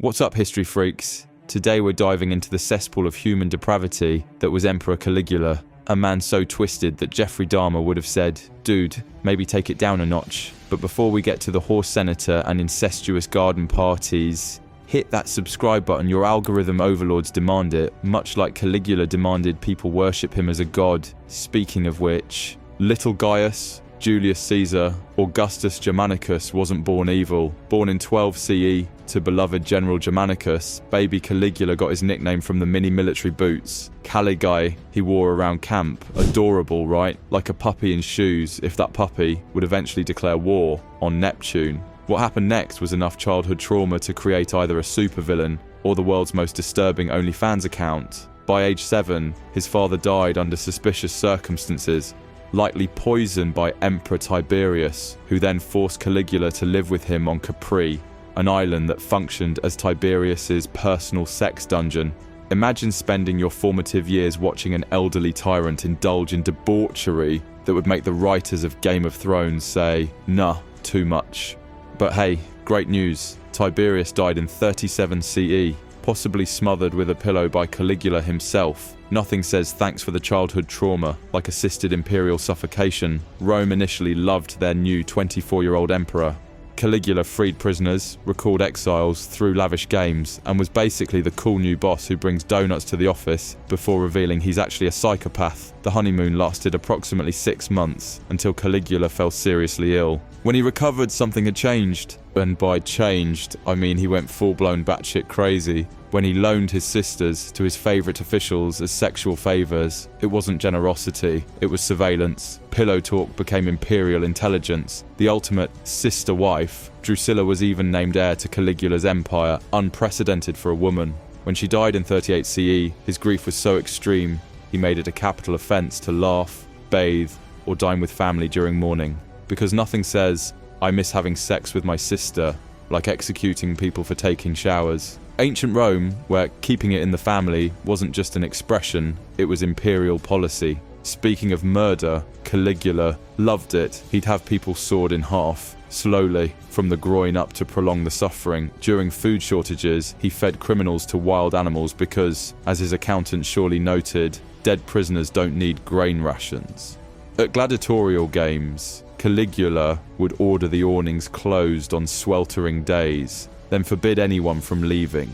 What's up, history freaks? Today we're diving into the cesspool of human depravity that was Emperor Caligula, a man so twisted that Jeffrey Dahmer would have said, "Dude, maybe take it down a notch." But before we get to the horse senator and incestuous garden parties, hit that subscribe button. Your algorithm overlords demand it, much like Caligula demanded people worship him as a god. Speaking of which, little Gaius, Julius Caesar, Augustus Germanicus wasn't born evil. Born in 12 CE to beloved General Germanicus, baby Caligula got his nickname from the mini military boots, Caligae, he wore around camp. Adorable, right? Like a puppy in shoes, if that puppy would eventually declare war on Neptune. What happened next was enough childhood trauma to create either a supervillain or the world's most disturbing OnlyFans account. By age 7, his father died under suspicious circumstances, likely poisoned by Emperor Tiberius, who then forced Caligula to live with him on Capri, an island that functioned as Tiberius's personal sex dungeon. Imagine spending your formative years watching an elderly tyrant indulge in debauchery that would make the writers of Game of Thrones say, "Nah, too much." But hey, great news. Tiberius died in 37 CE, possibly smothered with a pillow by Caligula himself. Nothing says thanks for the childhood trauma like assisted imperial suffocation. Rome initially loved their new 24-year-old emperor. Caligula freed prisoners, recalled exiles, threw lavish games, and was basically the cool new boss who brings donuts to the office before revealing he's actually a psychopath. The honeymoon lasted approximately 6 months until Caligula fell seriously ill. When he recovered, something had changed. And by changed, I mean he went full-blown batshit crazy. When he loaned his sisters to his favourite officials as sexual favours, it wasn't generosity, it was surveillance. Pillow talk became imperial intelligence. The ultimate sister wife, Drusilla was even named heir to Caligula's empire, unprecedented for a woman. When she died in 38 CE, his grief was so extreme, he made it a capital offence to laugh, bathe, or dine with family during mourning. Because nothing says, "I miss having sex with my sister," like executing people for taking showers. Ancient Rome, where keeping it in the family wasn't just an expression, it was imperial policy. Speaking of murder, Caligula loved it. He'd have people sawed in half, slowly, from the groin up to prolong the suffering. During food shortages, he fed criminals to wild animals because, as his accountant surely noted, dead prisoners don't need grain rations. At gladiatorial games, Caligula would order the awnings closed on sweltering days, then forbid anyone from leaving.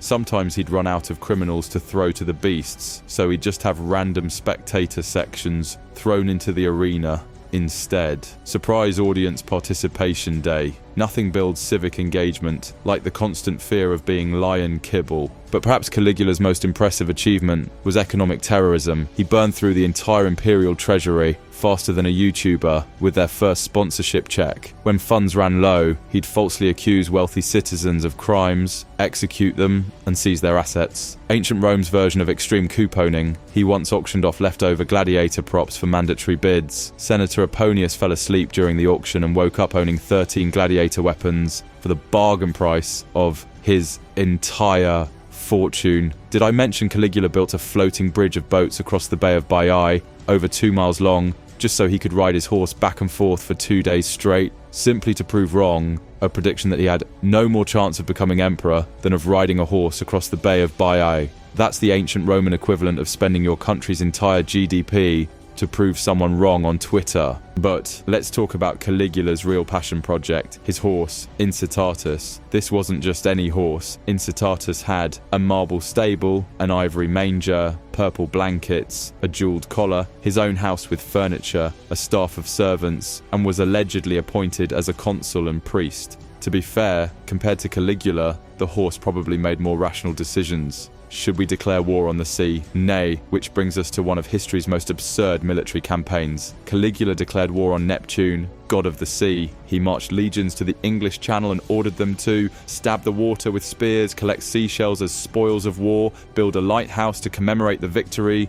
Sometimes he'd run out of criminals to throw to the beasts, so he'd just have random spectator sections thrown into the arena instead. Surprise audience participation day. Nothing builds civic engagement like the constant fear of being lion kibble. But perhaps Caligula's most impressive achievement was economic terrorism. He burned through the entire imperial treasury faster than a YouTuber with their first sponsorship check. When funds ran low, he'd falsely accuse wealthy citizens of crimes, execute them, and seize their assets. Ancient Rome's version of extreme couponing, he once auctioned off leftover gladiator props for mandatory bids. Senator Aponius fell asleep during the auction and woke up owning 13 gladiator weapons for the bargain price of his entire fortune. Did I mention Caligula built a floating bridge of boats across the Bay of Baiae, over 2 miles long, just so he could ride his horse back and forth for 2 days straight, simply to prove wrong a prediction that he had no more chance of becoming emperor than of riding a horse across the Bay of Baiae. That's the ancient Roman equivalent of spending your country's entire GDP to prove someone wrong on Twitter. But let's talk about Caligula's real passion project, his horse, Incitatus. This wasn't just any horse. Incitatus had a marble stable, an ivory manger, purple blankets, a jeweled collar, his own house with furniture, a staff of servants, and was allegedly appointed as a consul and priest. To be fair, compared to Caligula, the horse probably made more rational decisions. Should we declare war on the sea? Nay, which brings us to one of history's most absurd military campaigns. Caligula declared war on Neptune, god of the sea. He marched legions to the English Channel and ordered them to stab the water with spears, collect seashells as spoils of war, build a lighthouse to commemorate the victory.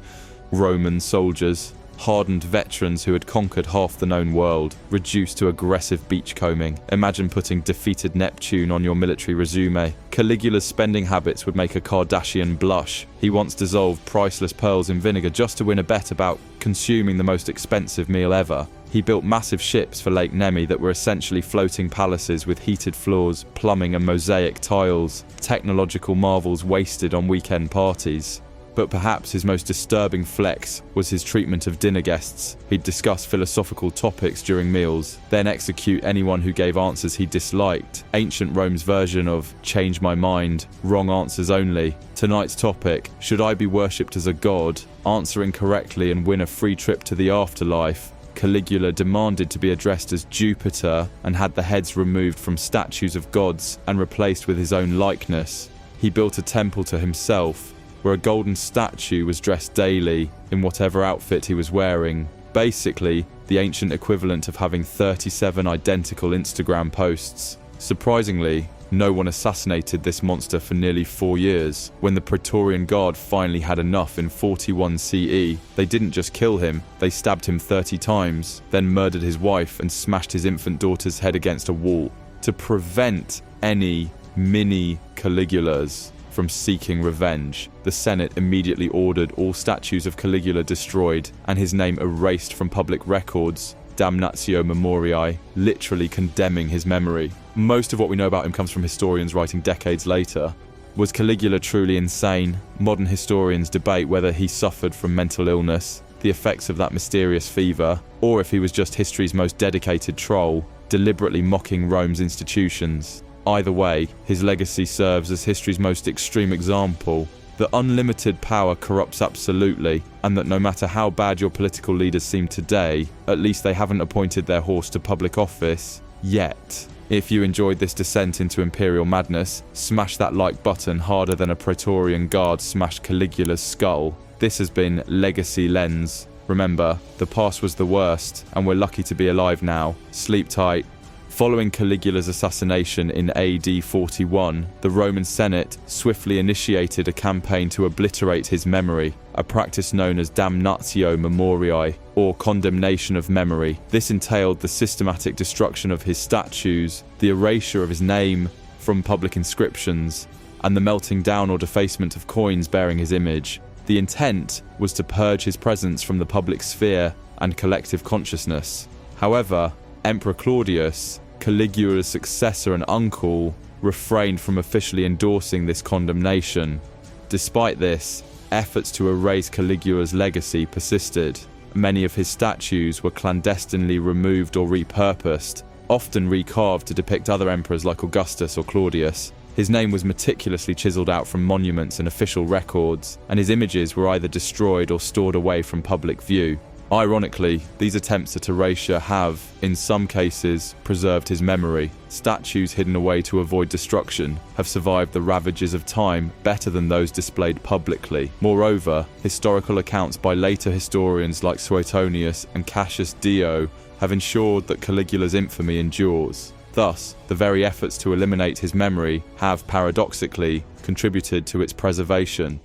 Roman soldiers, hardened veterans who had conquered half the known world, reduced to aggressive beachcombing. Imagine putting defeated Neptune on your military resume. Caligula's spending habits would make a Kardashian blush. He once dissolved priceless pearls in vinegar just to win a bet about consuming the most expensive meal ever. He built massive ships for Lake Nemi that were essentially floating palaces with heated floors, plumbing and mosaic tiles, technological marvels wasted on weekend parties. But perhaps his most disturbing flex was his treatment of dinner guests. He'd discuss philosophical topics during meals, then execute anyone who gave answers he disliked. Ancient Rome's version of change my mind, wrong answers only. Tonight's topic, should I be worshipped as a god? Answering correctly and win a free trip to the afterlife. Caligula demanded to be addressed as Jupiter and had the heads removed from statues of gods and replaced with his own likeness. He built a temple to himself, where a golden statue was dressed daily in whatever outfit he was wearing. Basically, the ancient equivalent of having 37 identical Instagram posts. Surprisingly, no one assassinated this monster for nearly 4 years. When the Praetorian Guard finally had enough in 41 CE, they didn't just kill him, they stabbed him 30 times, then murdered his wife and smashed his infant daughter's head against a wall. To prevent any mini Caligulas from seeking revenge, the Senate immediately ordered all statues of Caligula destroyed and his name erased from public records, damnatio memoriae, literally condemning his memory. Most of what we know about him comes from historians writing decades later. Was Caligula truly insane? Modern historians debate whether he suffered from mental illness, the effects of that mysterious fever, or if he was just history's most dedicated troll, deliberately mocking Rome's institutions. Either way, his legacy serves as history's most extreme example that unlimited power corrupts absolutely, and that no matter how bad your political leaders seem today, at least they haven't appointed their horse to public office yet. If you enjoyed this descent into imperial madness, smash that like button harder than a Praetorian Guard smashed Caligula's skull. This has been Legacy Lens. Remember, the past was the worst, and we're lucky to be alive now. Sleep tight. Following Caligula's assassination in AD 41, the Roman Senate swiftly initiated a campaign to obliterate his memory, a practice known as damnatio memoriae, or condemnation of memory. This entailed the systematic destruction of his statues, the erasure of his name from public inscriptions, and the melting down or defacement of coins bearing his image. The intent was to purge his presence from the public sphere and collective consciousness. However, Emperor Claudius, Caligula's successor and uncle, refrained from officially endorsing this condemnation. Despite this, efforts to erase Caligula's legacy persisted. Many of his statues were clandestinely removed or repurposed, often recarved to depict other emperors like Augustus or Claudius. His name was meticulously chiseled out from monuments and official records, and his images were either destroyed or stored away from public view. Ironically, these attempts at erasure have, in some cases, preserved his memory. Statues hidden away to avoid destruction have survived the ravages of time better than those displayed publicly. Moreover, historical accounts by later historians like Suetonius and Cassius Dio have ensured that Caligula's infamy endures. Thus, the very efforts to eliminate his memory have, paradoxically, contributed to its preservation.